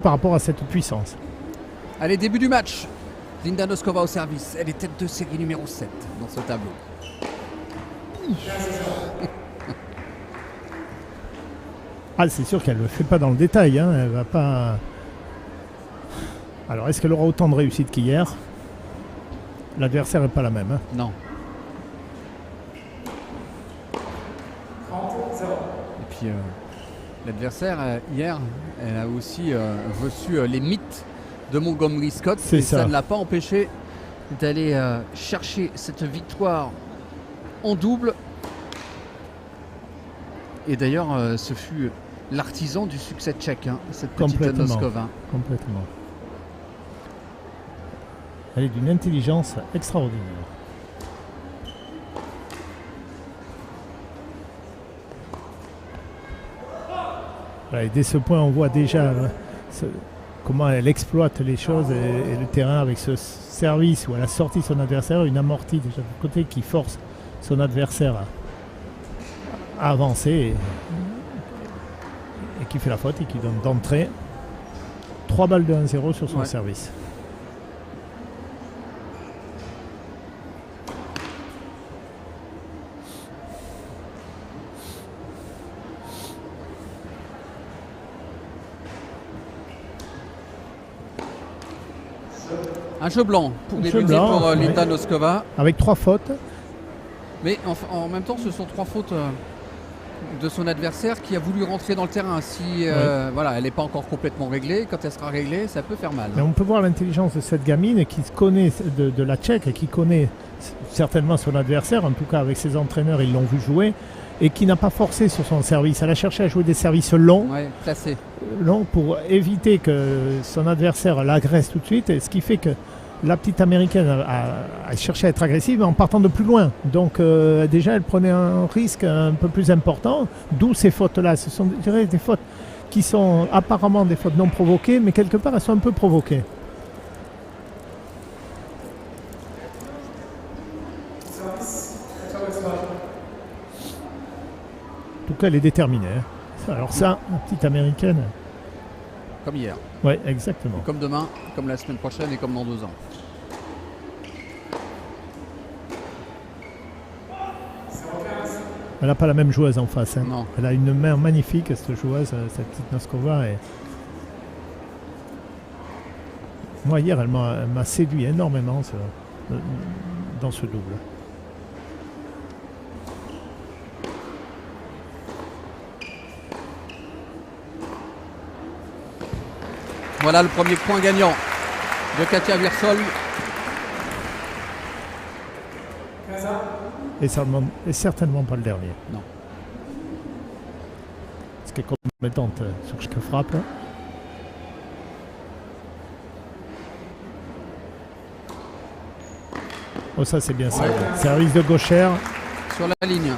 par rapport à cette puissance. Allez, début du match. Linda Noskova au service. Elle est tête de série numéro 7 dans ce tableau. Ah, c'est sûr qu'elle ne le fait pas dans le détail. Hein. Elle va pas. Alors, est-ce qu'elle aura autant de réussite qu'hier? L'adversaire n'est pas la même. Hein. Non. Et puis, l'adversaire, hier, elle a aussi reçu les mythes de Montgomery Scott. Et ça ne l'a pas empêché d'aller chercher cette victoire en double. Et d'ailleurs, ce fut l'artisan du succès tchèque, hein, cette petite Noskova. Complètement. Elle est d'une intelligence extraordinaire. Voilà, et dès ce point, on voit déjà comment elle exploite les choses et le terrain avec ce service où elle a sorti son adversaire, une amortie déjà de côté qui force son adversaire à avancer et qui fait la faute et qui donne d'entrée 3 balles de 1-0 sur son service. Un jeu blanc pour débuter pour Linda Noskova. Avec 3 fautes. Mais en même temps, ce sont 3 fautes de son adversaire qui a voulu rentrer dans le terrain. Si voilà, elle n'est pas encore complètement réglée, quand elle sera réglée, ça peut faire mal. Mais on peut voir l'intelligence de cette gamine qui connaît de la Tchèque et qui connaît certainement son adversaire, en tout cas avec ses entraîneurs, ils l'ont vu jouer, et qui n'a pas forcé sur son service. Elle a cherché à jouer des services longs, longs pour éviter que son adversaire l'agresse tout de suite, et ce qui fait que la petite américaine a cherché à être agressive en partant de plus loin. Donc déjà, elle prenait un risque un peu plus important, d'où ces fautes-là. Ce sont des fautes qui sont apparemment des fautes non provoquées, mais quelque part, elles sont un peu provoquées. En tout cas, elle est déterminée. Hein. Alors ça, la petite américaine... Comme hier. Oui, exactement. Et comme demain, comme la semaine prochaine et comme dans 2 ans. Elle n'a pas la même joueuse en face. Hein. Non. Elle a une main magnifique, cette joueuse, cette petite Noskova. Et... Moi, hier, elle m'a séduit énormément dans ce double. Voilà le premier point gagnant de Katia Wirsol. Et certainement pas le dernier. Non. Ce qui est compétente sur chaque frappe. Oh, ça c'est bien ça. Service de gauchère. Sur la ligne.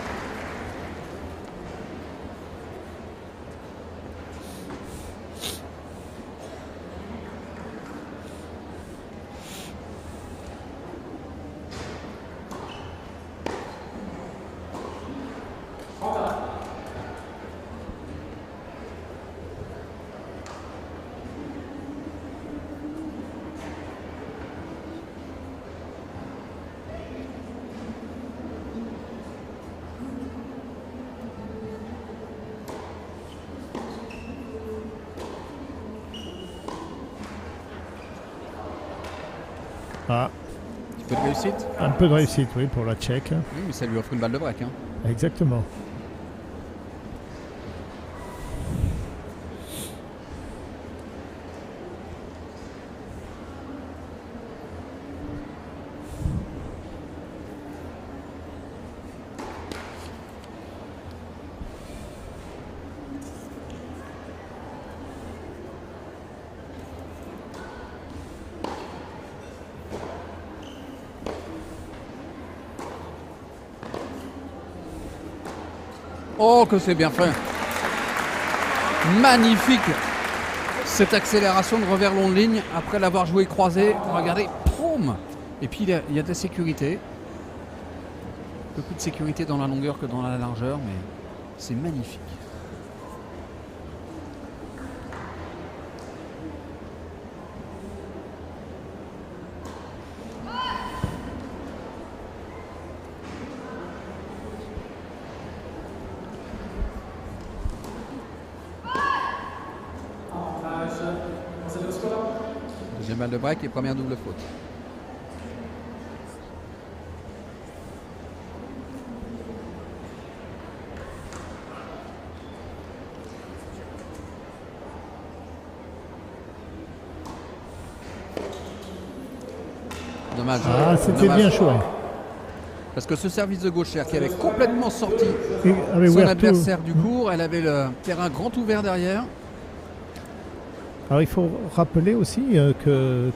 Ah. Un peu de réussite. Un peu de réussite, oui, pour la Tchèque. Oui, mais ça lui offre une balle de break. Hein. Exactement. Oh, que c'est bien fait. Magnifique. Cette accélération de revers long de ligne après l'avoir joué croisé. Regardez, poum. Et puis il y a de la sécurité. Beaucoup de sécurité dans la longueur que dans la largeur, mais c'est magnifique. Deuxième balle de break et première double faute. Dommage. Ah, c'était bien joué. Parce que ce service de gauchère qui avait complètement sorti son adversaire du court, elle avait le terrain grand ouvert derrière. Alors il faut rappeler aussi que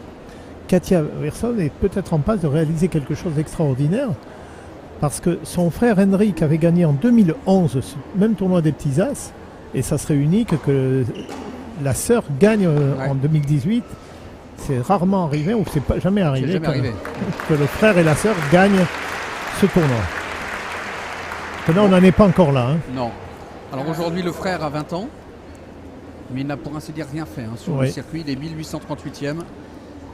Katia Wilson est peut-être en passe de réaliser quelque chose d'extraordinaire parce que son frère Henrik avait gagné en 2011 ce même tournoi des petits as et ça serait unique que la sœur gagne en 2018. C'est rarement arrivé ou c'est pas jamais arrivé, que le frère et la sœur gagnent ce tournoi. Là, on n'en est pas encore là. Hein. Non. Alors aujourd'hui, le frère a 20 ans, mais il n'a pour ainsi dire rien fait sur le circuit. Il est 1838e.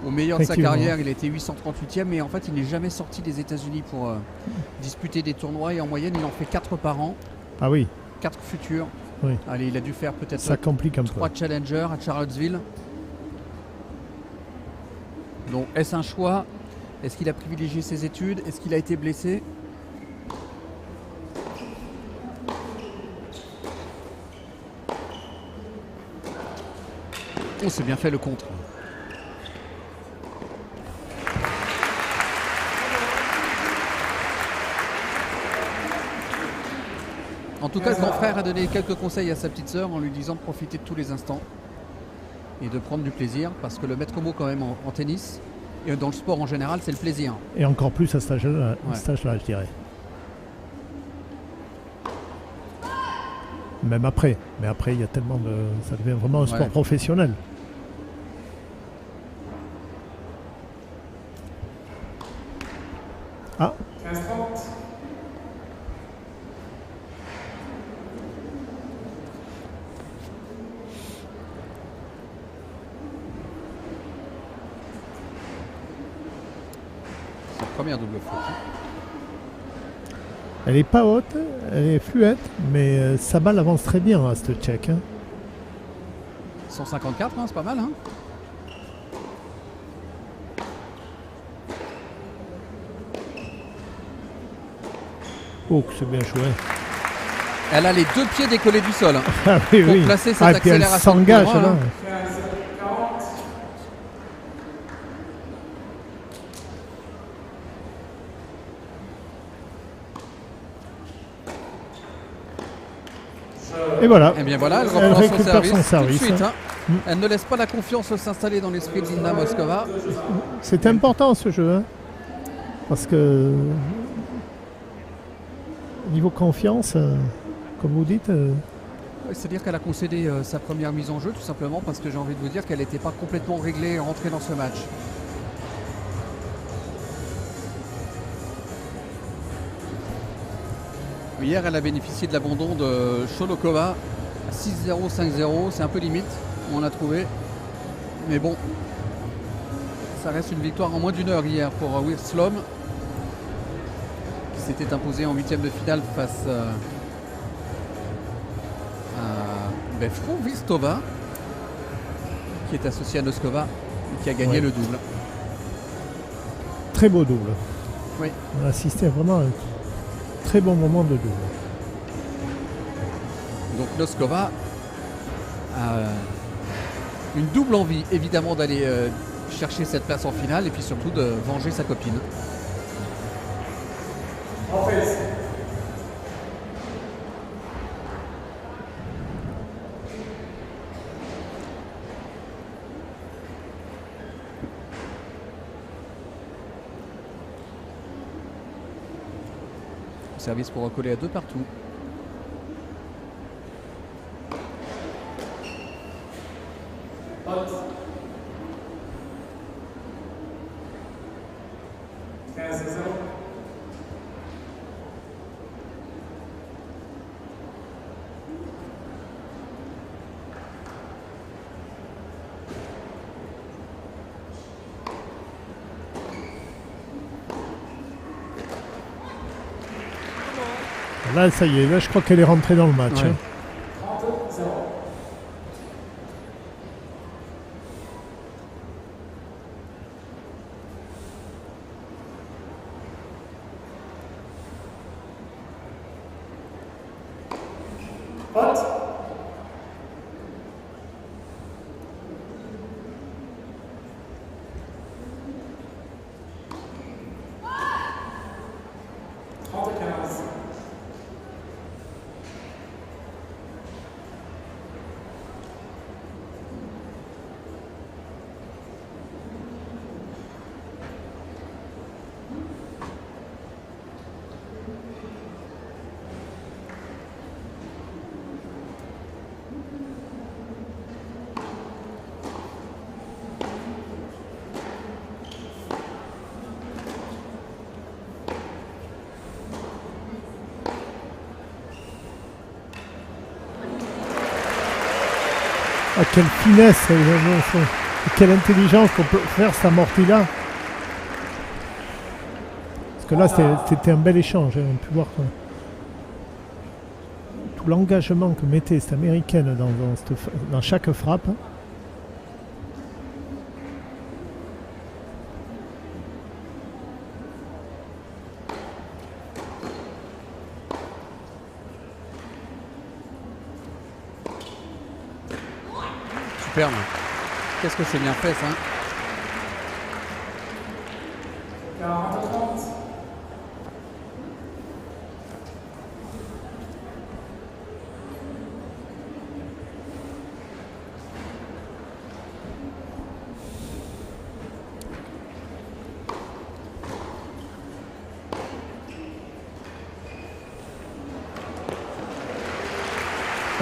Au meilleur de sa carrière, il a été 838e, mais en fait, il n'est jamais sorti des États-Unis pour disputer des tournois. Et en moyenne, il en fait 4 par an. Ah oui. 4 futurs. Oui. Allez, il a dû faire peut-être 3 challengers à Charlottesville. Donc, est-ce un choix? Est-ce qu'il a privilégié ses études? Est-ce qu'il a été blessé? Oh, c'est bien fait le contre. En tout cas, le grand frère a donné quelques conseils à sa petite sœur en lui disant de profiter de tous les instants et de prendre du plaisir, parce que le maître mot quand même en tennis et dans le sport en général, c'est le plaisir. Et encore plus à ce stage-là, je dirais. Même après. Mais après, il y a tellement de... Ça devient vraiment un sport professionnel. Ah. Première double faute. Elle est pas haute, elle est fluette, mais sa balle avance très bien à ce check. Hein. 154, hein, c'est pas mal. Hein. Oh, c'est bien joué. Elle a les 2 pieds décollés du sol pour placer cette accélération. Elle s'engage là. Et voilà. Et bien voilà, elle récupère son service tout de suite. Hein. Elle ne laisse pas la confiance s'installer dans l'esprit de Linda Moskova. C'est important ce jeu. Hein, parce que niveau confiance, comme vous dites... C'est-à-dire qu'elle a concédé sa première mise en jeu tout simplement parce que j'ai envie de vous dire qu'elle n'était pas complètement réglée et rentrée dans ce match. Hier, elle a bénéficié de l'abandon de Sholokova à 6-0, 5-0. C'est un peu limite, on a trouvé. Mais bon, ça reste une victoire en moins d'1 heure hier pour Wirtslom, qui s'était imposé en 8e de finale face à Fruhvirtova, qui est associé à Noskova et qui a gagné le double. Très beau double. Oui. On a assisté à vraiment un très bon moment de double. Donc Noskova a une double envie évidemment d'aller chercher cette place en finale et puis surtout de venger sa copine. Service pour recoller à 2 partout. Là, ça y est, là, je crois qu'elle est rentrée dans le match. Ouais. Hein. Ah, quelle finesse, quelle intelligence qu'on peut faire cette amortie-là. Parce que là, c'était un bel échange. On a pu voir tout l'engagement que mettait cette américaine dans chaque frappe. Superbe. Qu'est-ce que c'est bien fait ça.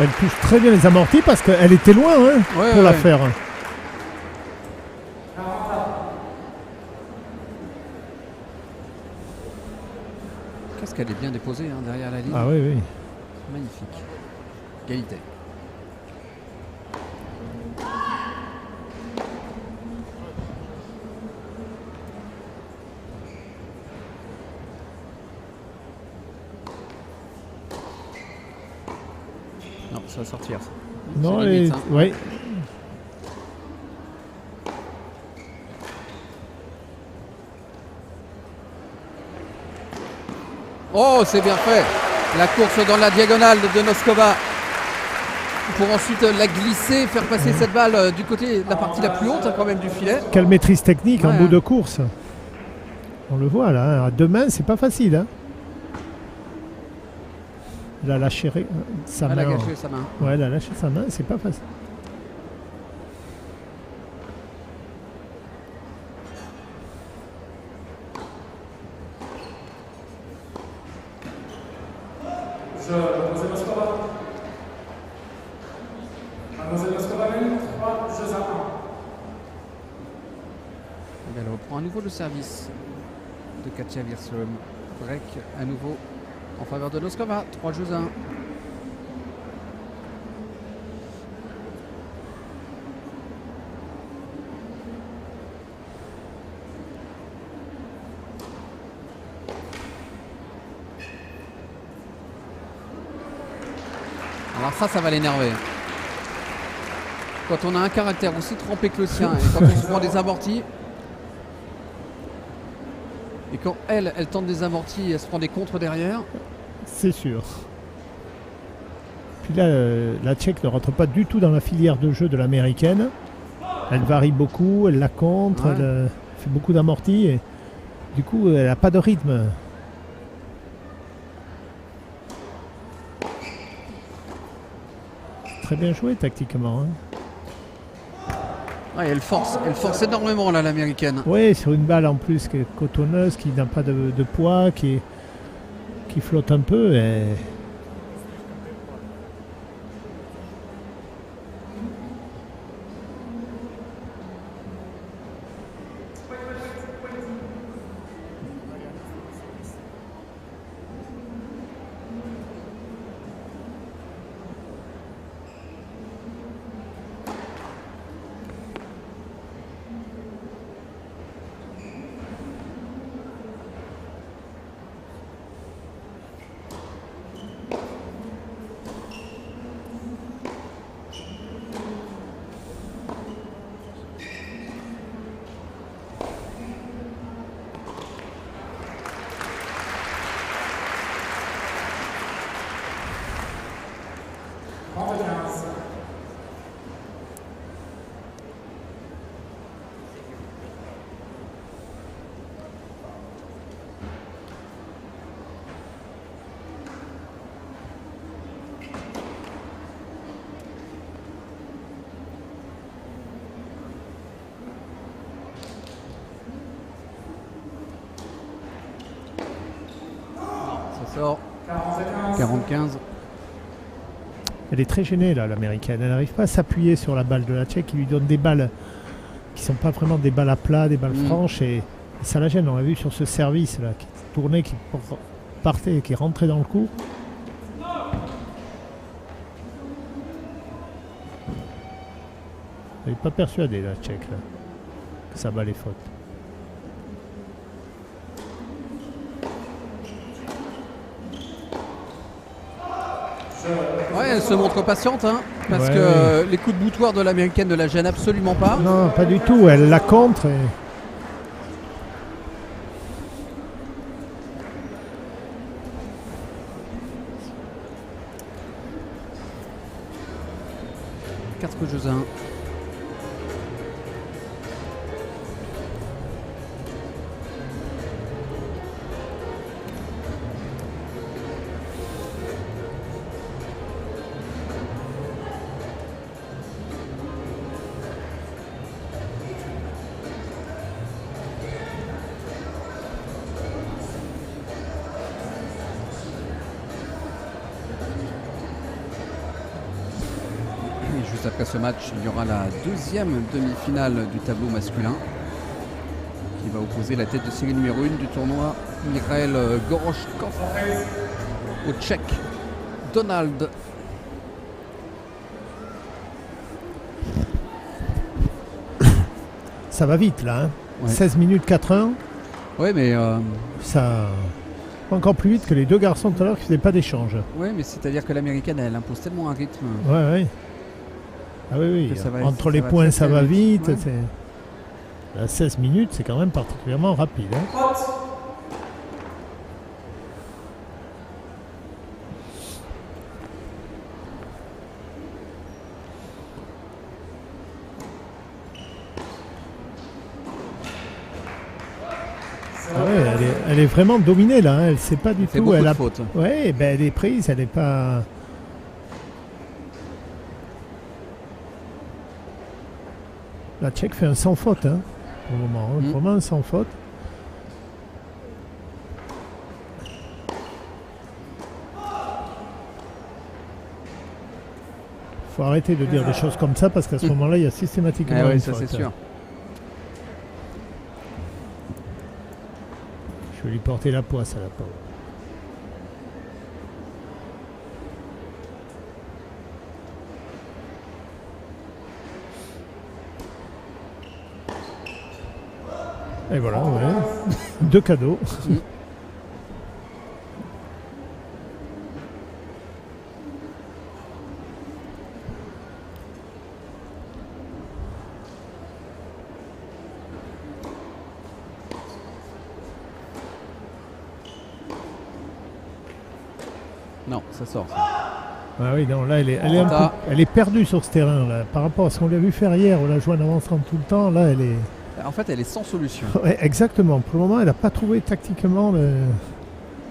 Elle touche très bien les amortis parce qu'elle était loin pour la faire. Qu'est-ce qu'elle est bien déposée derrière la ligne. Ah oui, oui. Magnifique. Égalité. Non, ça va sortir. Non, limite, oui. Oh, c'est bien fait. La course dans la diagonale de Noskova pour ensuite la glisser, faire passer cette balle du côté de la partie la plus haute quand même du filet. Quelle maîtrise technique en bout de course. On le voit là, à deux mains, c'est pas facile. Elle a lâché sa main. Elle a gâché sa main. Ouais, elle a lâché sa main, c'est pas facile. Mademoiselle Moskova. Mademoiselle Moskova mène 3 jeux à 1. Elle reprend à nouveau le service de Katia Wirström. Break à nouveau en faveur de Noskova. 3 jeux à 1. Alors ça va l'énerver. Quand on a un caractère aussi trempé que le sien et quand on se prend des amortis et quand elle tente des amortis et elle se prend des contres derrière. C'est sûr. Puis là, la Tchèque ne rentre pas du tout dans la filière de jeu de l'américaine. Elle varie beaucoup, elle la contre, elle fait beaucoup d'amortis et du coup elle n'a pas de rythme. Très bien joué tactiquement. Elle force énormément là l'américaine. Oui, sur une balle en plus qui est cotonneuse, qui n'a pas de poids, qui flotte un peu. Et... Ça sort 40-15. Elle est très gênée là, l'américaine. Elle n'arrive pas à s'appuyer sur la balle de la Tchèque qui lui donne des balles qui ne sont pas vraiment des balles à plat, des balles franches et ça la gêne. On l'a vu sur ce service là, qui tournait, qui partait et qui rentrait dans le coup. Elle n'est pas persuadée, la Tchèque, là, que ça bat les fautes. Ouais, elle se montre patiente, hein, parce que les coups de boutoir de l'américaine ne la gênent absolument pas. Non, pas du tout. Elle la contre. Et... Quatre jeux à 1. Juste après ce match, il y aura la deuxième demi-finale du tableau masculin qui va opposer la tête de série numéro 1 du tournoi, Mikhail Goroshkov, au Tchèque Donald. Ça va vite là, hein. Ouais. 16 minutes 4-1. Oui, mais ça va encore plus vite que les deux garçons tout à l'heure qui ne faisaient pas d'échange. oui, mais c'est-à-dire que l'américaine, elle impose tellement un rythme. Ouais. Ah oui. Ça va, Entre les points, ça va vite. Ouais. Là, 16 minutes, c'est quand même particulièrement rapide. Hein. Ah ouais, elle est vraiment dominée là. Hein. Elle ne sait pas du fait tout. beaucoup Elle de a... fautes. Ouais, ben, elle est prise. Elle n'est pas. La Tchèque fait un sans faute hein, pour le moment. Hein. Vraiment un sans faute. Faut arrêter de dire des choses comme ça parce qu'à ce moment-là, il y a systématiquement Oui, une ça faute. c'est sûr. Je vais lui porter la poisse à la pauvre. Et voilà, ouais. Deux cadeaux. Non, ça sort. Ça. Ah oui, non, là, elle est perdue sur ce terrain. Là. Par rapport à ce qu'on lui a vu faire hier, où elle a joué en avançant tout le temps, là, elle est... En fait, elle est sans solution. Ouais, exactement. Pour le moment, elle n'a pas trouvé tactiquement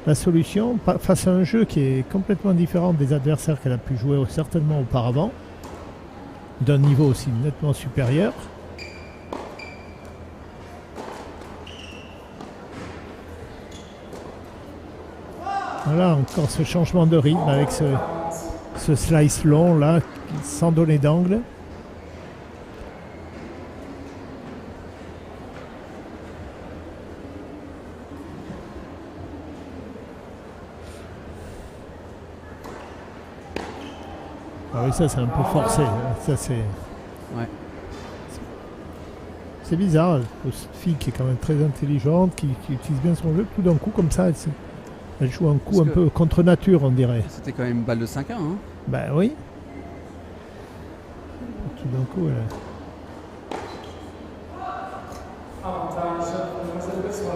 la solution face à un jeu qui est complètement différent des adversaires qu'elle a pu jouer certainement auparavant, d'un niveau aussi nettement supérieur. Voilà, encore ce changement de rythme avec ce slice long là, sans donner d'angle. Ah oui, ça c'est un peu forcé. Ça c'est. Ouais. C'est bizarre, cette fille qui est quand même très intelligente, qui utilise bien son jeu, tout d'un coup comme ça, elle joue un coup un peu contre nature, on dirait. C'était quand même une balle de 5-1. Hein. Ben oui. Tout d'un coup, elle... Avantage, mademoiselle Bessoir.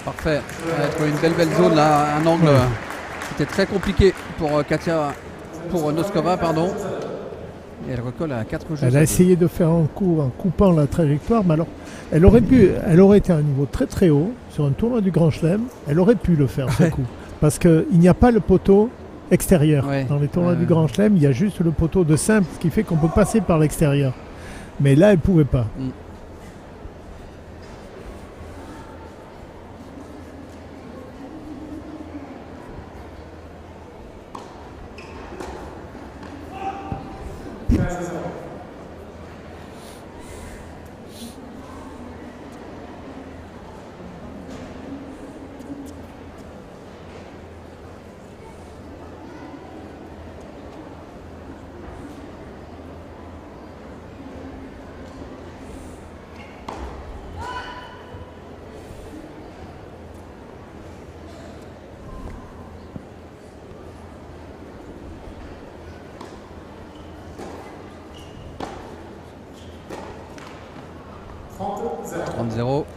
Parfait. Elle a trouvé une belle zone là, un angle qui était très compliqué pour pour Noskova, pardon. Et elle recolle à 4 jeux. Elle a essayé de faire un coup en coupant la trajectoire, mais alors elle aurait été à un niveau très très haut sur un tournoi du Grand Chelem. Elle aurait pu le faire ce coup, parce qu'il n'y a pas le poteau extérieur. Dans les tournois du Grand Chelem, il y a juste le poteau de simple, ce qui fait qu'on peut passer par l'extérieur. Mais là, elle ne pouvait pas. 30-0.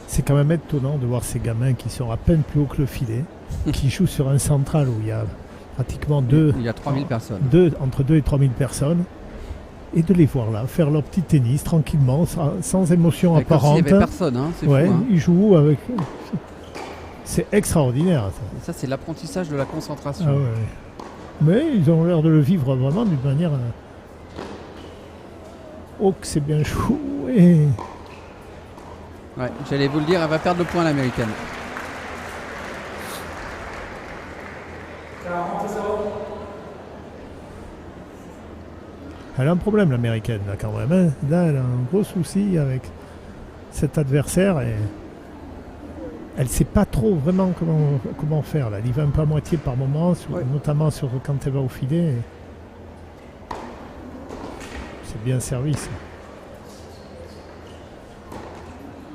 C'est quand même étonnant de voir ces gamins qui sont à peine plus haut que le filet, qui jouent sur un central où il y a pratiquement il y a 3000 personnes. Entre 2 et 3000 personnes. Et de les voir là, faire leur petit tennis tranquillement, sans émotion apparente. Il n'y avait personne, hein, c'est ouais, fou. Hein. Ils jouent avec... C'est extraordinaire. Ça. Et ça, c'est l'apprentissage de la concentration. Ah ouais. Mais ils ont l'air de le vivre vraiment d'une manière... Oh, que c'est bien joué. Ouais, j'allais vous le dire, elle va perdre le point l'américaine. 40-0. Elle a un problème l'américaine là quand même. Hein. Là, elle a un gros souci avec cet adversaire et elle ne sait pas trop vraiment comment faire. Là. Elle y va un peu à moitié par moment, notamment quand elle va au filet. C'est bien servi ça.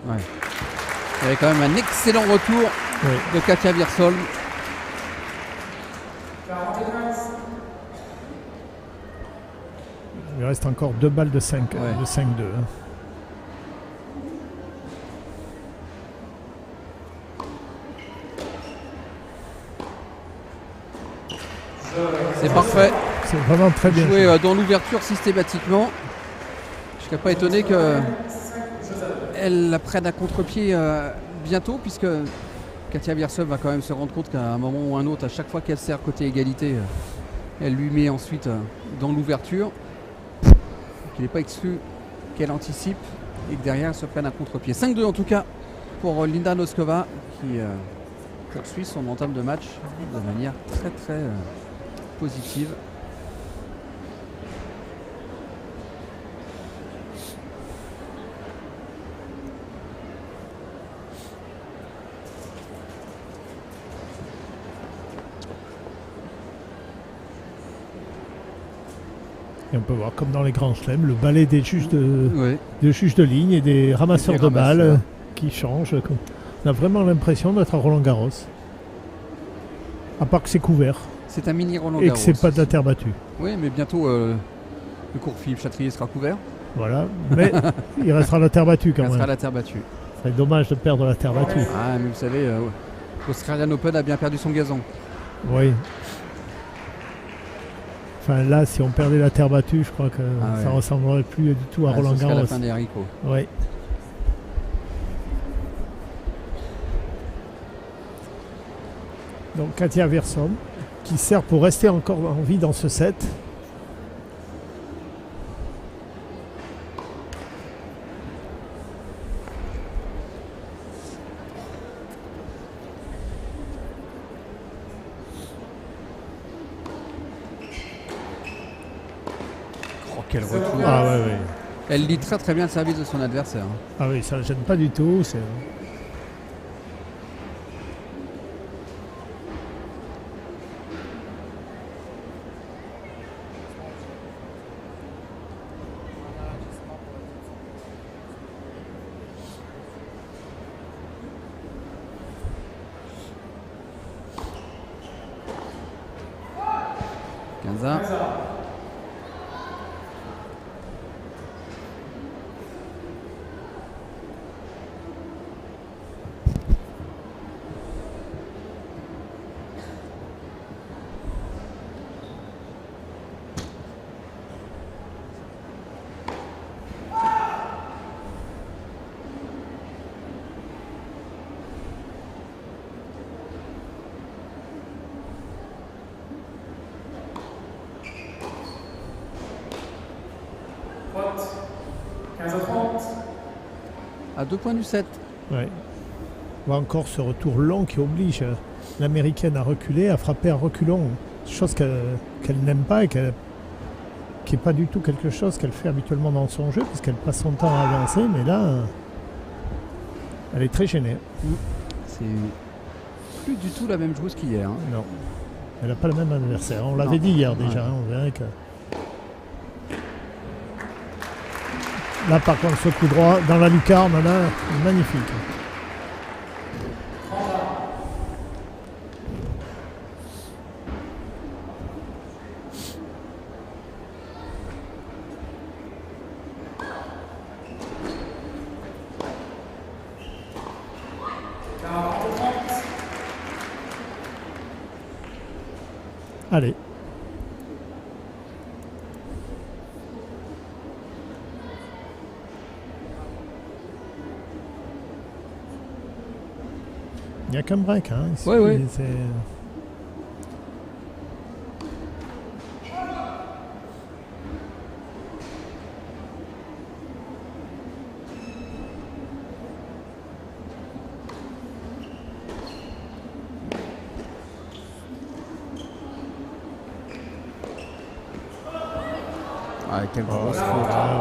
Ouais. Il y avait quand même un excellent retour de Katia Wirsholm. 40-15. Il reste encore 2 balles de 5, de 5-2. Hein. C'est parfait. C'est vraiment très bien joué dans l'ouverture systématiquement. Je ne serais pas étonné qu'elle la prenne à contre-pied bientôt, puisque Katia Wirsholm va quand même se rendre compte qu'à un moment ou un autre, à chaque fois qu'elle sert côté égalité, elle lui met ensuite dans l'ouverture. Il n'est pas exclu qu'elle anticipe et que derrière elle se prenne à contre-pied. 5-2 en tout cas pour Linda Noskova qui poursuit son entame de match de manière très très positive. Et on peut voir comme dans les grands chelems, le balai des juges de ligne et des ramasseurs de balles qui changent. On a vraiment l'impression d'être à Roland-Garros. À part que c'est couvert. C'est un mini Roland-Garros. Et que c'est pas de la terre battue. Oui, mais bientôt le cours Philippe Chatrier sera couvert. Voilà, mais il restera la terre battue quand même. Il restera la terre battue. C'est dommage de perdre la terre battue. Ah, mais vous savez, l'Australian Open a bien perdu son gazon. Oui. Enfin là, si on perdait la terre battue, je crois que ça ressemblerait plus du tout à Roland-Garros. Ce serait la fin des haricots. Oui. Donc Katia Wirsholm, qui sert pour rester encore en vie dans ce set. Quel retour. Ah ouais, ouais. Elle lit très très bien le service de son adversaire. Ah oui, ça ne gêne pas du tout. C'est... À 2 points du 7. Ouais. On voit encore ce retour long qui oblige l'américaine à reculer, à frapper en reculant. Chose qu'elle n'aime pas et qu'elle qui n'est pas du tout quelque chose qu'elle fait habituellement dans son jeu, puisqu'elle passe son temps à avancer, mais là, elle est très gênée. C'est plus du tout la même joueuse qu'hier. Hein. Non, elle n'a pas le même adversaire. On l'avait dit hier déjà, on verrait que... Là par contre, ce coup droit dans la lucarne, là, magnifique. Allez. Il n'y a qu'un break. Hein. Oui. Ah, quelle grosse faute.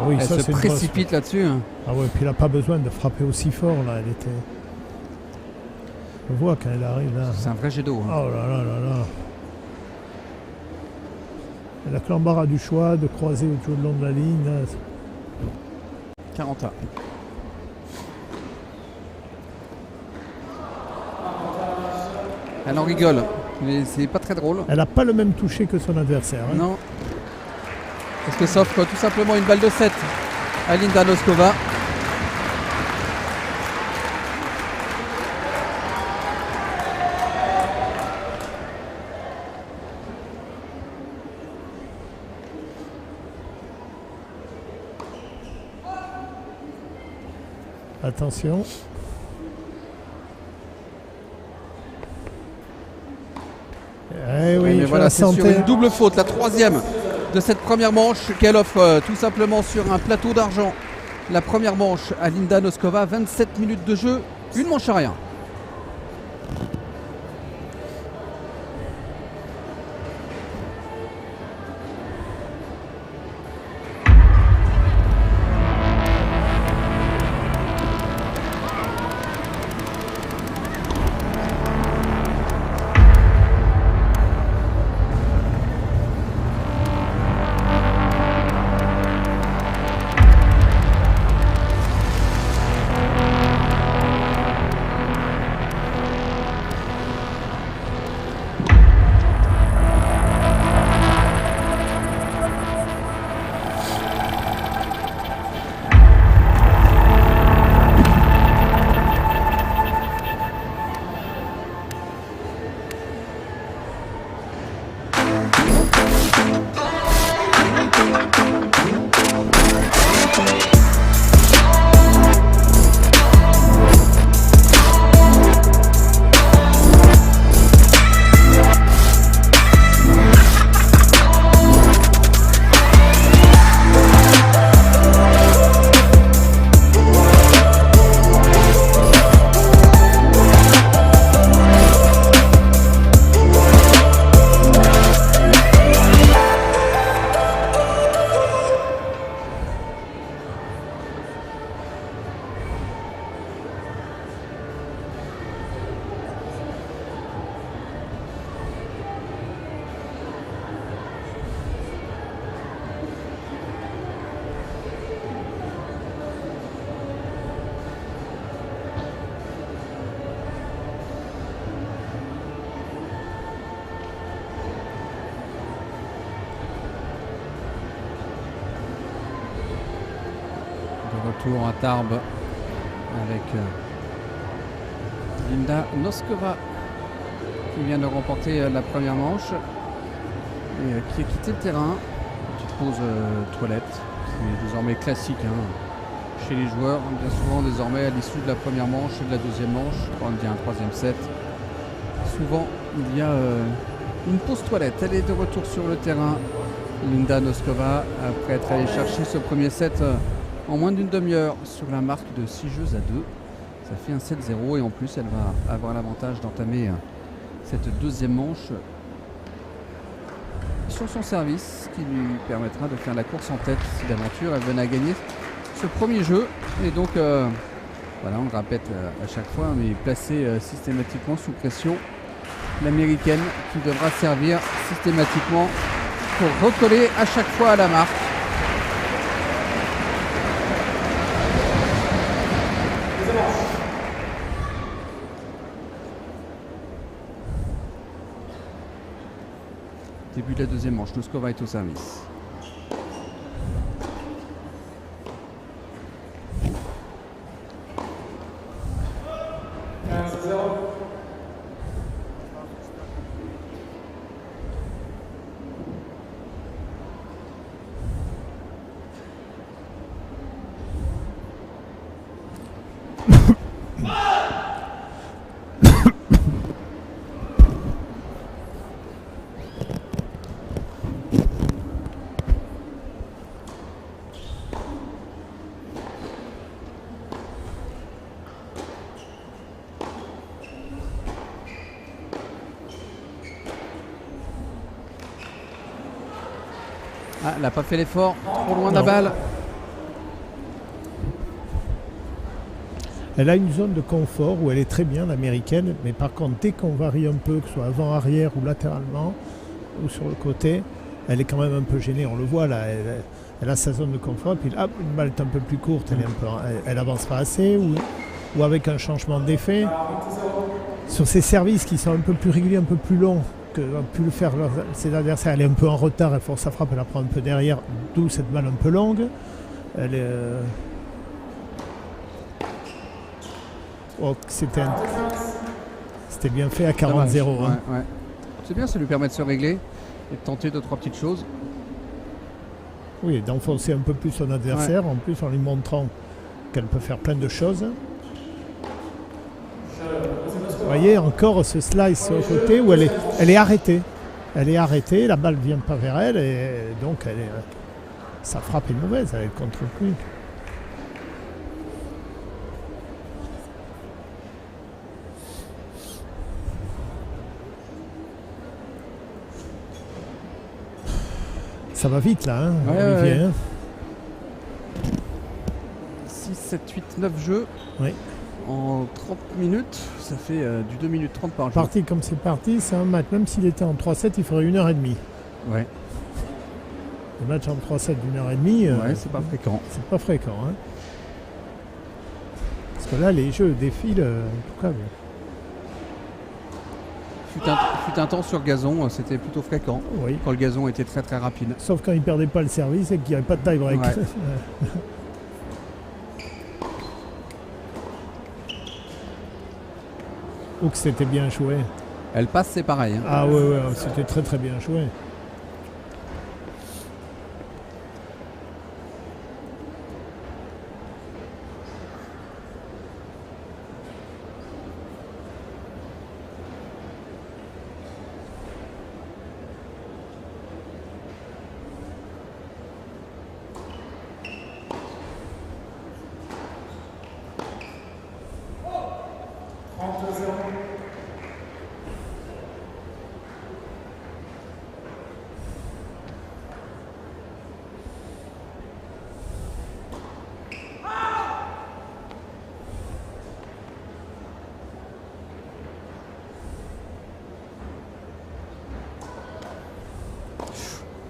Oui, elle ça, se précipite là-dessus. Hein. Ah ouais, puis elle n'a pas besoin de frapper aussi fort là. Elle était... On voit quand elle arrive là. C'est un vrai jet d'eau. Hein. Oh là là là là. Elle a que l'embarras du choix de croiser tout le long de la ligne. Là. 40 A. Elle en rigole, mais c'est pas très drôle. Elle n'a pas le même toucher que son adversaire. Hein. Non. Parce que s'offre tout simplement une balle de 7 à Linda Noskova. Attention. Eh oui, mais voilà, c'est sur une double faute, la troisième de cette première manche qu'elle offre tout simplement sur un plateau d'argent. La première manche à Linda Noskova, 27 minutes de jeu, une manche à rien. Retour à Tarbes avec Linda Noskova qui vient de remporter la première manche et qui a quitté le terrain. Petite pause toilette, c'est désormais classique chez les joueurs, bien souvent désormais à l'issue de la première manche et de la deuxième manche, quand il y a un troisième set, souvent il y a une pause toilette. Elle est de retour sur le terrain, Linda Noskova, après être allée chercher ce premier set en moins d'une demi-heure sur la marque de 6 jeux à 2. Ça fait un 7-0 et en plus elle va avoir l'avantage d'entamer cette deuxième manche sur son service, ce qui lui permettra de faire la course en tête si d'aventure elle venait à gagner ce premier jeu. Et donc, voilà, on le répète à chaque fois, mais placé systématiquement sous pression, l'américaine qui devra servir systématiquement pour recoller à chaque fois à la marque. Début de la deuxième manche, le score va être au service. Ah, elle n'a pas fait l'effort, trop loin de la balle. Elle a une zone de confort où elle est très bien, l'américaine, mais par contre, dès qu'on varie un peu, que ce soit avant, arrière ou latéralement, ou sur le côté, elle est quand même un peu gênée. On le voit là, elle a sa zone de confort, puis là, une balle est un peu plus courte, elle avance pas assez, ou avec un changement d'effet. Sur ses services qui sont un peu plus réguliers, un peu plus longs, que ont pu le faire ses adversaires, elle est un peu en retard, elle force sa frappe, elle la prend un peu derrière, d'où cette balle un peu longue. Elle est, c'était bien fait à 40-0. Ouais, ouais. C'est bien, ça lui permet de se régler et de tenter 2-3 petites choses. Oui, d'enfoncer un peu plus son adversaire, en plus en lui montrant qu'elle peut faire plein de choses. Vous voyez encore ce slice au côté où elle est arrêtée. Elle est arrêtée, la balle ne vient pas vers elle et donc sa frappe est mauvaise, elle ne contrôle plus. Ça va vite là, Olivier. Ouais. 6, 7, 8, 9 jeux. Oui. En 30 minutes, ça fait du 2 minutes 30 par jeu. Parti comme c'est parti, c'est un match. Même s'il était en 3-7, il ferait 1h30. Ouais. Le match en 3-7 d'1h30, c'est pas fréquent. C'est pas fréquent. Hein. Parce que là, les jeux défilent. En tout cas, Fut un temps sur gazon, c'était plutôt fréquent. Oui. Quand le gazon était très très rapide. Sauf quand il perdait pas le service et qu'il n'y avait pas de tie-break. Ouais. Ou que c'était bien joué. Elle passe, c'est pareil. Hein. Ah ouais, c'était très très bien joué.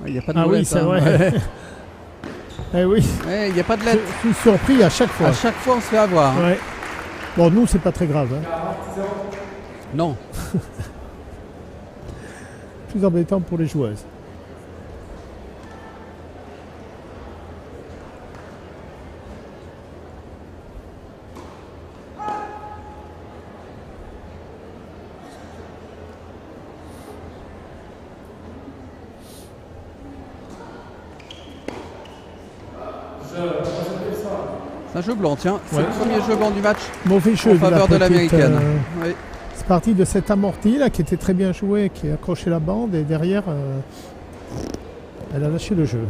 Il n'y a pas de Ah oui, c'est vrai. Eh oui. Il n'y a pas de lettre. Je suis surpris à chaque fois. À chaque fois, on se fait avoir. Ouais. Bon, nous, c'est pas très grave. Hein. Non. Plus embêtant pour les joueuses. C'est un jeu blanc, tiens. C'est le premier jeu blanc du match. Mauvais jeu en faveur de l'américaine. Oui. C'est parti de cet amorti là qui était très bien joué, qui a accroché la bande et derrière elle a lâché le jeu.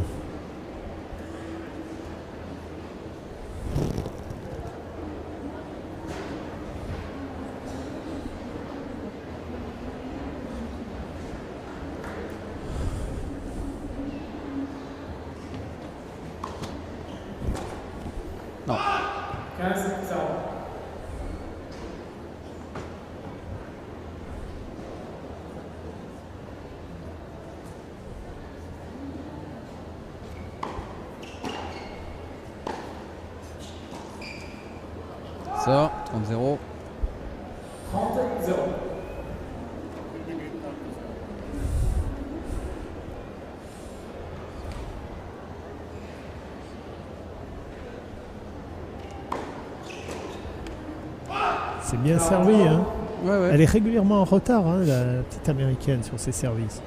15-0. Ça, 30-0. 30-0. C'est bien servi. Hein. Ouais. Elle est régulièrement en retard, hein, la petite américaine, sur ses services.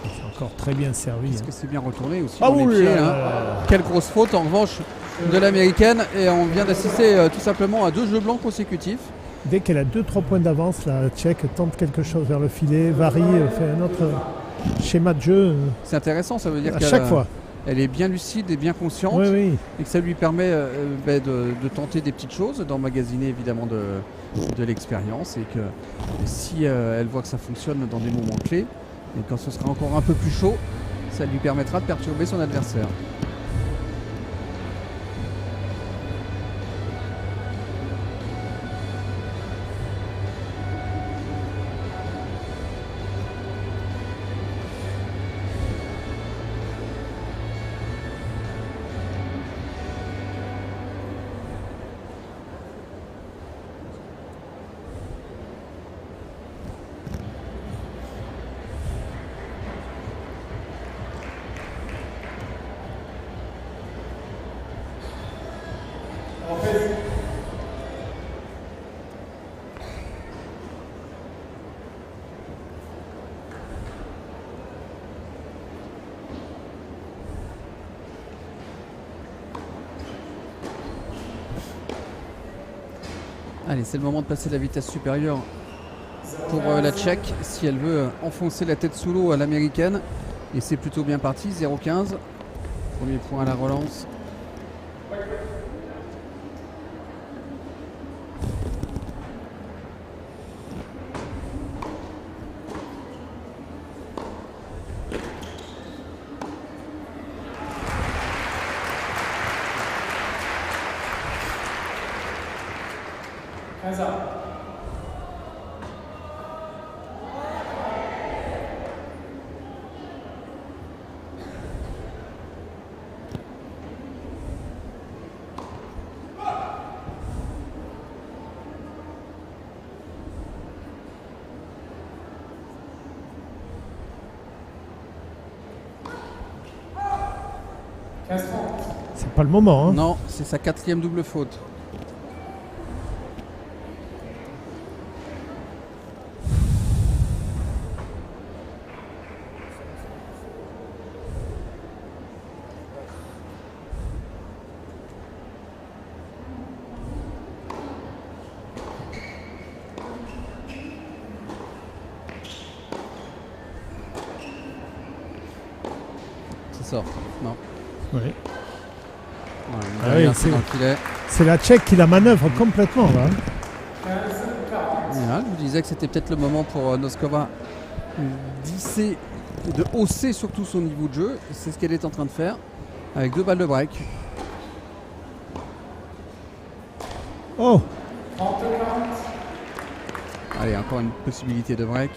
C'est encore très bien servi. Est-ce que c'est bien retourné aussi Ah dans les oui, pieds, hein. Quelle grosse faute en revanche de l'américaine. Et on vient d'assister tout simplement à 2 jeux blancs consécutifs. Dès qu'elle a 2-3 points d'avance, la Tchèque tente quelque chose vers le filet, varie, fait un autre schéma de jeu. C'est intéressant, ça veut dire À chaque fois. Elle est bien lucide et bien consciente. Oui. Et que ça lui permet de tenter des petites choses, d'emmagasiner évidemment de l'expérience. Et que si elle voit que ça fonctionne dans des moments clés, et quand ce sera encore un peu plus chaud, ça lui permettra de perturber son adversaire. Allez, c'est le moment de passer la vitesse supérieure pour la Tchèque si elle veut enfoncer la tête sous l'eau à l'américaine. Et c'est plutôt bien parti, 0-15. Premier point à la relance. C'est pas le moment. Hein. Non, c'est sa 4e double faute. Ça sort. Non. Oui. Ouais, c'est la Tchèque qui la manœuvre complètement. Là. Voilà, je vous disais que c'était peut-être le moment pour Noskova de hausser surtout son niveau de jeu. C'est ce qu'elle est en train de faire avec 2 balles de break. Oh! Allez, encore une possibilité de break.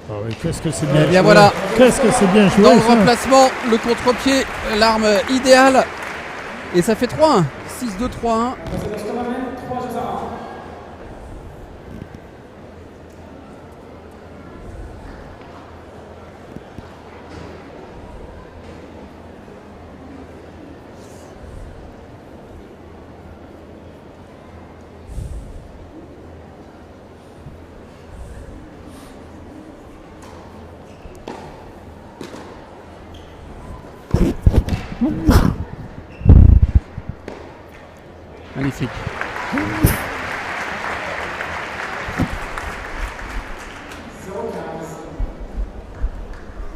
Ah oui, qu'est-ce que c'est bien joué. Voilà. Qu'est-ce que c'est bien joué. Dans le remplacement, le contre-pied, l'arme idéale. Et ça fait 3-1. 6-2, 3-1. Magnifique.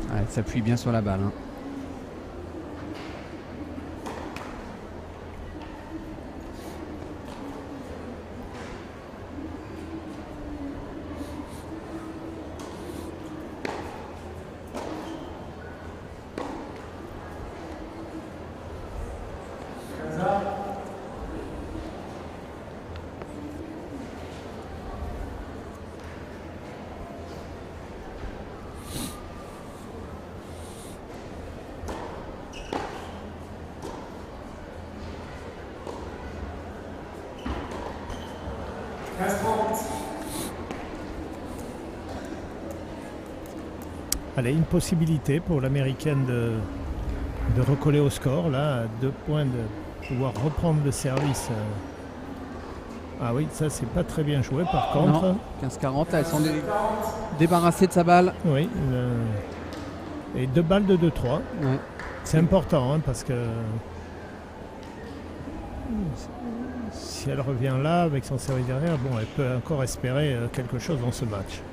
Ouais, elle s'appuie bien sur la balle. Hein. Allez, une possibilité pour l'américaine de recoller au score, là, à 2 points de pouvoir reprendre le service. Ah oui, ça c'est pas très bien joué par contre. 15-40, elles sont débarrassées de sa balle. Oui, et 2 balles de 2-3. Ouais. C'est important hein, parce que si elle revient là avec son service derrière, bon, elle peut encore espérer quelque chose dans ce match.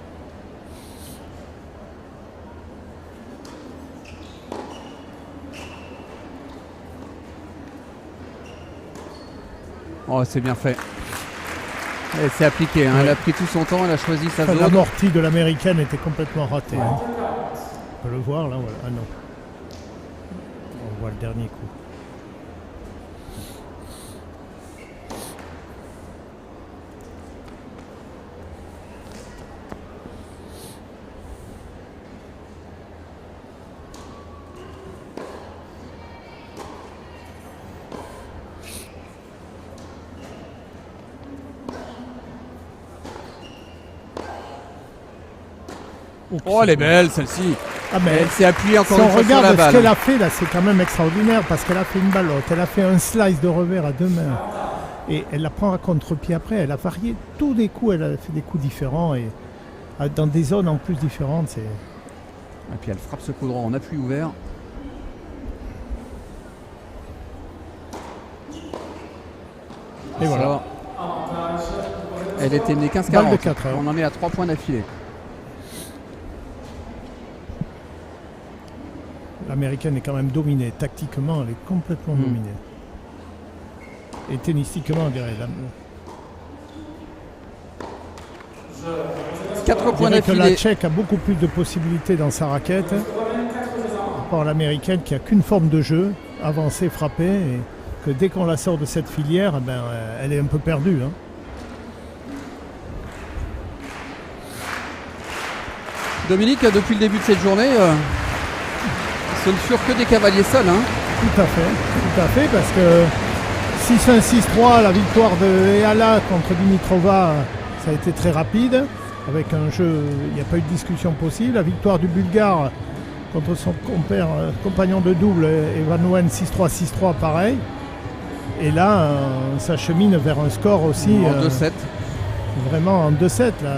Oh, c'est bien fait. Elle s'est appliquée, hein. Elle a pris tout son temps, elle a choisi sa zone. L'amorti de l'américaine était complètement ratée. Hein. On peut le voir là, voilà. Ah non. On voit le dernier coup. Oh, elle est belle celle-ci. Ah, mais elle s'est appuyée encore si une fois sur la regarde balle. Ce qu'elle a fait là, c'est quand même extraordinaire parce qu'elle a fait une ballotte, elle a fait un slice de revers à 2 mains et elle la prend à contre-pied après. Elle a varié tous les coups, elle a fait des coups différents et dans des zones en plus différentes. Et puis elle frappe ce coup droit en appui ouvert. Et voilà. Alors, elle était menée 15-40. On en est à 3 points d'affilée. L'américaine est quand même dominée. Tactiquement, elle est complètement dominée. Et tennistiquement, on dirait. 4 points d'affilée. La Tchèque a beaucoup plus de possibilités dans sa raquette. Par rapport à l'américaine qui n'a qu'une forme de jeu, avancer, frapper. Et que dès qu'on la sort de cette filière, ben, elle est un peu perdue. Hein. Dominique, depuis le début de cette journée, ce ne furent que des cavaliers seuls. Hein. Tout à fait, parce que 6-1, 6-3, la victoire de Eala contre Dimitrova, ça a été très rapide, avec un jeu, il n'y a pas eu de discussion possible. La victoire du Bulgare contre son compagnon de double, Evan Wen, 6-3, 6-3, pareil. Et là, ça chemine vers un score aussi. En 2-7. Vraiment en 2-7. Là.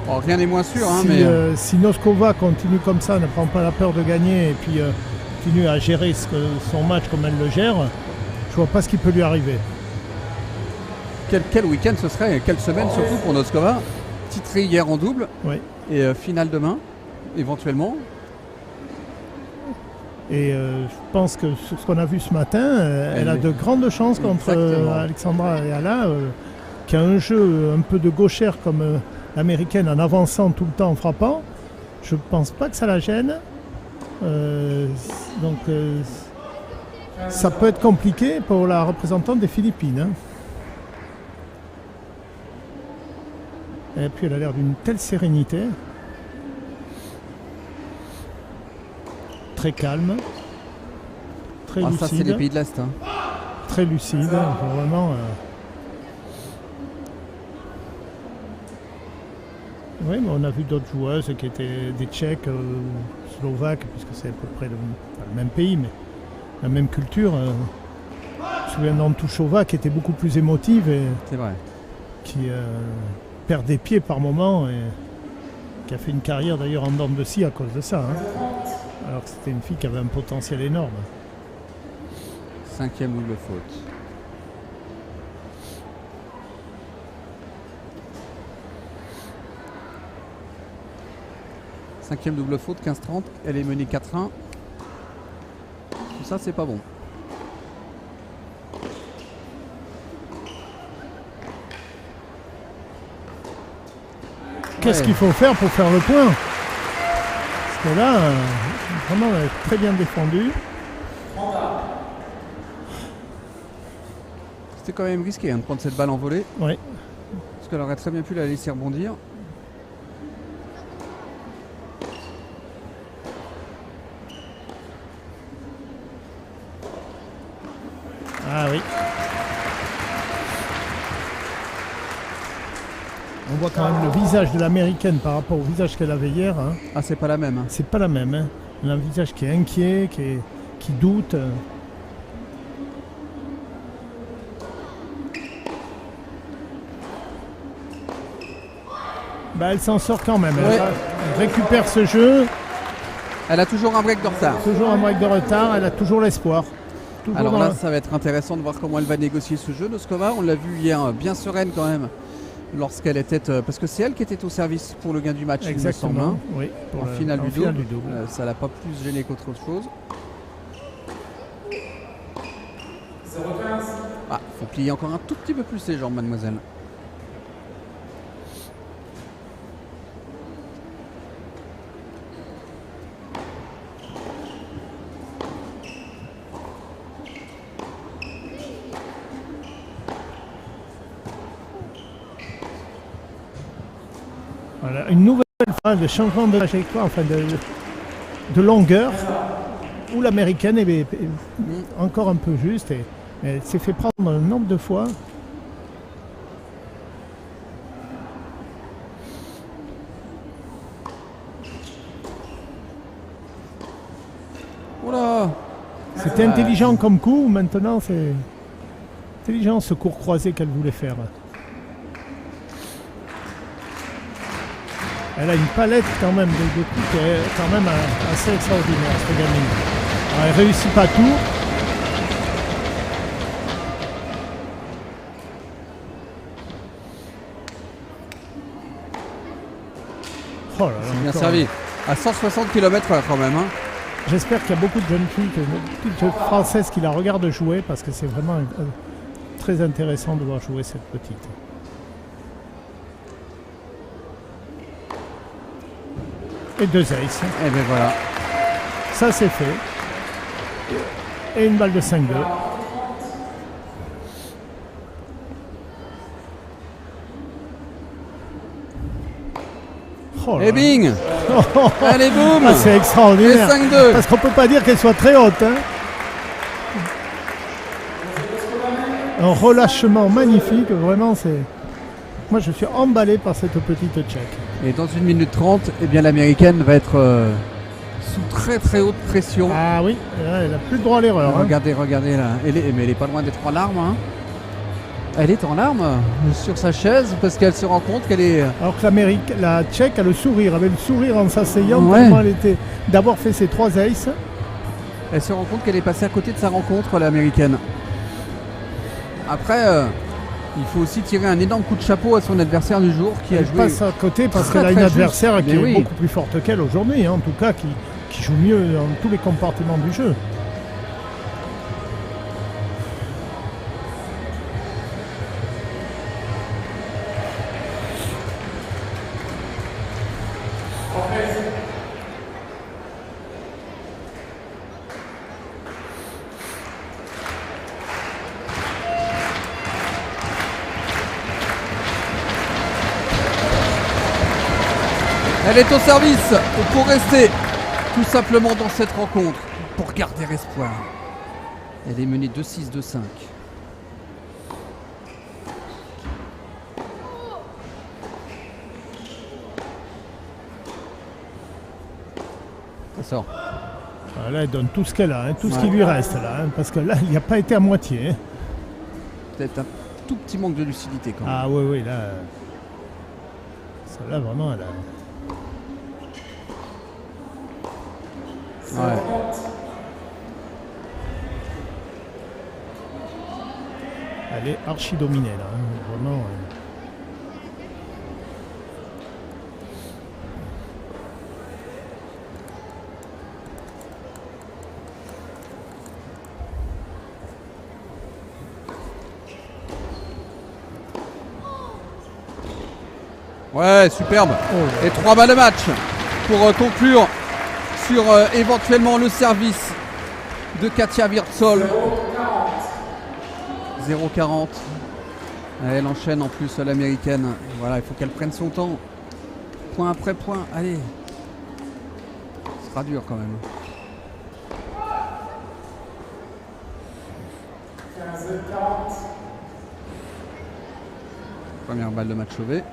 Oh, rien n'est moins sûr. Hein, si Noskova continue comme ça, ne prend pas la peur de gagner et puis continue à gérer son match comme elle le gère, je vois pas ce qui peut lui arriver. Quel week-end ce serait, quelle semaine surtout pour Noskova. Titré hier en double et finale demain, éventuellement. Et je pense que sur ce qu'on a vu ce matin, elle a de grandes chances contre Alexandra Eala, qui a un jeu un peu de gauchère comme l'américaine en avançant tout le temps en frappant. Je pense pas que ça la gêne. Donc ça peut être compliqué pour la représentante des Philippines. Hein. Et puis elle a l'air d'une telle sérénité. Très calme. Très lucide. Ça c'est les pays de l'Est. Hein. Très lucide. Vraiment. Oui, mais on a vu d'autres joueuses qui étaient des Tchèques, Slovaques, puisque c'est à peu près le même pays, mais la même culture. Je me souviens d'Antushova qui était beaucoup plus émotive et qui perd des pieds par moment et qui a fait une carrière d'ailleurs en dents de scie à cause de ça. Hein. Alors que c'était une fille qui avait un potentiel énorme. 5e double faute. Cinquième double faute, 15-30. Elle est menée 4-1. Tout ça, c'est pas bon. Qu'est-ce qu'il faut faire pour faire le point? Parce que là, vraiment, elle est très bien défendue. C'était quand même risqué de prendre cette balle en volée. Oui. Parce qu'elle aurait très bien pu la laisser rebondir. Ah oui. On voit quand même le visage de l'américaine par rapport au visage qu'elle avait hier. Hein. Ah, c'est pas la même. Hein. C'est pas la même. Hein. Elle a un visage qui est inquiet, qui doute. Bah, elle s'en sort quand même. Ouais. Elle récupère ce jeu. Elle a toujours un break de retard. Toujours un break de retard. Elle a toujours l'espoir. Alors là, ça va être intéressant de voir comment elle va négocier ce jeu, Noskova. On l'a vu hier, bien sereine quand même, lorsqu'elle était... parce que c'est elle qui était au service pour le gain du match, exactement, il me semble. Hein, oui, en finale du double. Ça l'a pas plus gêné qu'autre chose. 0-15. Ah, faut plier encore un tout petit peu plus les jambes, mademoiselle. Voilà, une nouvelle phase de changement de trajectoire, enfin de longueur, où l'américaine est encore un peu juste, mais elle s'est fait prendre un nombre de fois. Oula! C'était intelligent comme coup, maintenant c'est intelligent ce court croisé qu'elle voulait faire. Elle a une palette quand même de coups qui est quand même assez extraordinaire, cette gamine. Alors, elle réussit pas tout. Oh là là, c'est bien encore. servi. À 160 km/h quand même. Hein. J'espère qu'il y a beaucoup de jeunes filles, de petites françaises qui la regardent jouer parce que c'est vraiment très intéressant de voir jouer cette petite. Et 2 aces. Et bien voilà. Ça c'est fait. Et une balle de 5-2. Oh là Et bing! là. Allez, boum! Ah, c'est extraordinaire. Et 5-2. Parce qu'on peut pas dire qu'elle soit très haute. Hein. Un relâchement magnifique, vraiment c'est. Moi je suis emballé par cette petite tchèque. Et dans 1 minute 30, eh bien l'américaine va être sous très très haute pression. Ah oui, elle n'a plus le droit à l'erreur. Hein. Regardez là. Mais elle est pas loin d'être en larmes. Hein. Elle est en larmes sur sa chaise parce qu'elle se rend compte qu'elle est... Alors que la tchèque a le sourire, avait le sourire en s'asseyant, Ouais. tellement elle était d'avoir fait ses 3 aces. Elle se rend compte qu'elle est passée à côté de sa rencontre, l'américaine. Après, il faut aussi tirer un énorme coup de chapeau à son adversaire du jour qui a Elle joué... passe à côté parce très, qu'elle a une très adversaire juste. qui Mais est oui. beaucoup plus forte qu'elle aujourd'hui, hein, en tout cas qui joue mieux dans tous les compartiments du jeu. Elle est au service pour rester tout simplement dans cette rencontre, pour garder espoir. Elle est menée 2-6, 2-5. Ça sort. Ah, là, elle donne tout ce qu'elle a, hein, tout ce qui lui reste là, hein, parce que là, il n'y a pas été à moitié. Hein. Peut-être un tout petit manque de lucidité quand même. Ah oui, oui, là, celle-là vraiment, elle a... Ouais. Elle est archi dominée là, hein. Vraiment. Ouais, superbe. Et 3 balles de match pour conclure sur éventuellement le service de Katia Wirtzoll. 0,40. Elle enchaîne en plus l'américaine. Voilà, il faut qu'elle prenne son temps. Point après point. Allez. Ce sera dur quand même. 15-40. Première balle de match sauvée.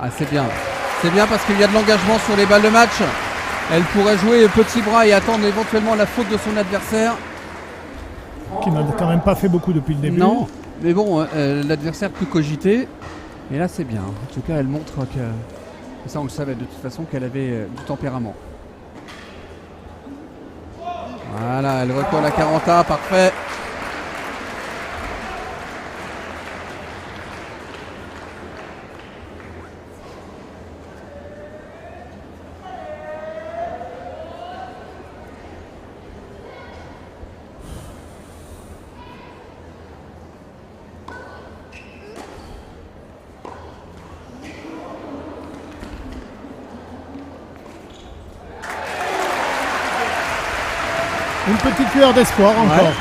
Ah, c'est bien. C'est bien parce qu'il y a de l'engagement sur les balles de match. Elle pourrait jouer petit bras et attendre éventuellement la faute de son adversaire. Qui n'a quand même pas fait beaucoup depuis le début. Non, mais bon, l'adversaire peut cogiter. Et là, c'est bien. En tout cas, elle montre que... Ça, on le savait de toute façon qu'elle avait du tempérament. Voilà, elle recolle à 40A, parfait. Une petite lueur d'espoir encore. Ouais.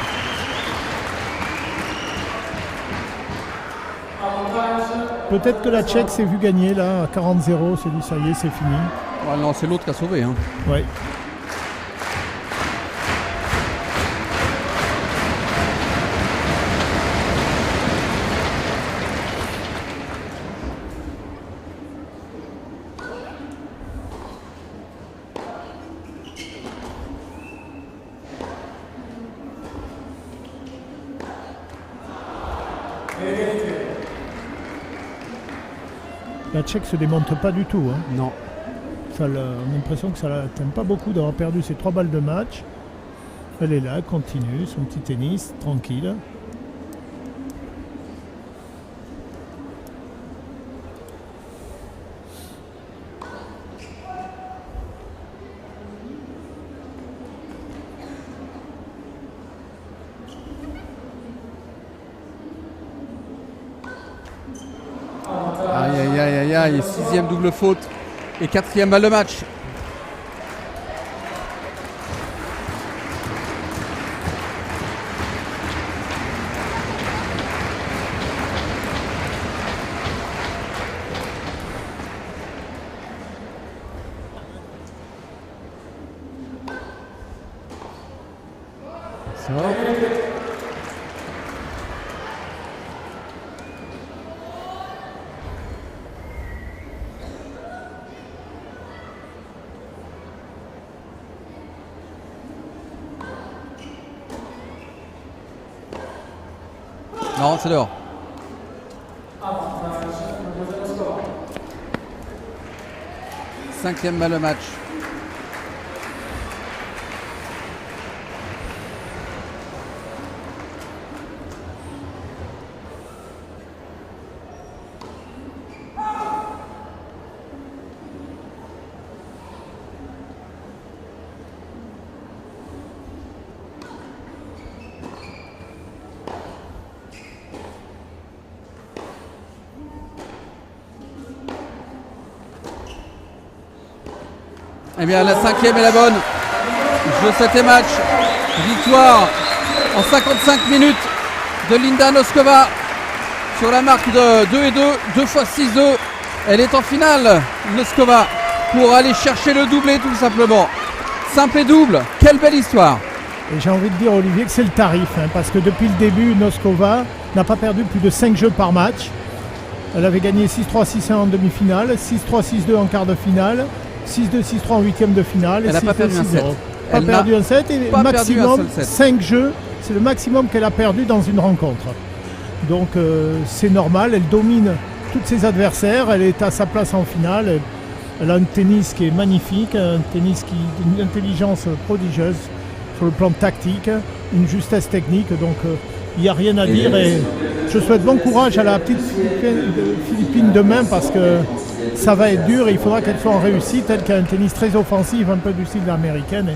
Peut-être que la Tchèque s'est vue gagner là à 40-0, c'est dit ça y est, c'est fini. Ouais, non, c'est l'autre qui a sauvé. Hein. Ouais. La Tchèque se démonte pas du tout. Hein. Non. On a l'impression que ça l'atteint pas beaucoup d'avoir perdu ses 3 balles de match. Elle est là, elle continue son petit tennis, tranquille. Aïe, aïe, aïe, aïe, aïe. 6e double faute et 4e balle de match. Ça va. Non, c'est dehors. Cinquième balle de match. Eh bien, la 5e est la bonne. Jeu 7e match. Victoire en 55 minutes de Linda Noskova sur la marque de 2-2, 2 x 6-2. Elle est en finale, Noskova, pour aller chercher le doublé tout simplement. Simple et double, quelle belle histoire. Et j'ai envie de dire, Olivier, que c'est le tarif, parce que depuis le début, Noskova n'a pas perdu plus de 5 jeux par match. Elle avait gagné 6-3, 6-1 en demi-finale, 6-3, 6-2 en quart de finale, 6-2, 6-3 en huitième de finale. Elle n'a pas perdu un set. Pas perdu un set et maximum 5 jeux, c'est le maximum qu'elle a perdu dans une rencontre. Donc c'est normal, elle domine tous ses adversaires, elle est à sa place en finale. Elle a un tennis qui est magnifique, un tennis d'une intelligence prodigieuse sur le plan tactique, une justesse technique, donc il n'y a rien à dire. Et je souhaite bon courage à la petite Philippine demain parce que ça va être dur et il faudra qu'elle soit en réussite, elle qui a un tennis très offensif, un peu du style américaine.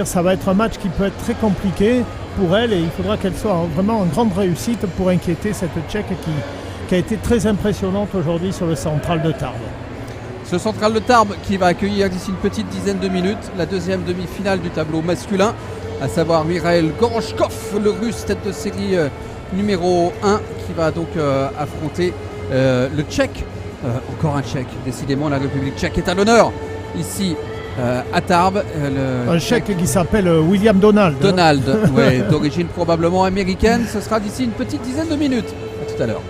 Ça va être un match qui peut être très compliqué pour elle et il faudra qu'elle soit vraiment en grande réussite pour inquiéter cette Tchèque qui a été très impressionnante aujourd'hui sur le central de Tarbes. Ce central de Tarbes qui va accueillir d'ici une petite dizaine de minutes la deuxième demi-finale du tableau masculin, à savoir Mikhail Goroshkov, le russe tête de série numéro 1 qui va donc affronter le Tchèque, encore un Tchèque, décidément la République tchèque est à l'honneur ici à Tarbes. Un Tchèque qui s'appelle William Donald. Donald, ouais, d'origine probablement américaine, ce sera d'ici une petite dizaine de minutes. À tout à l'heure.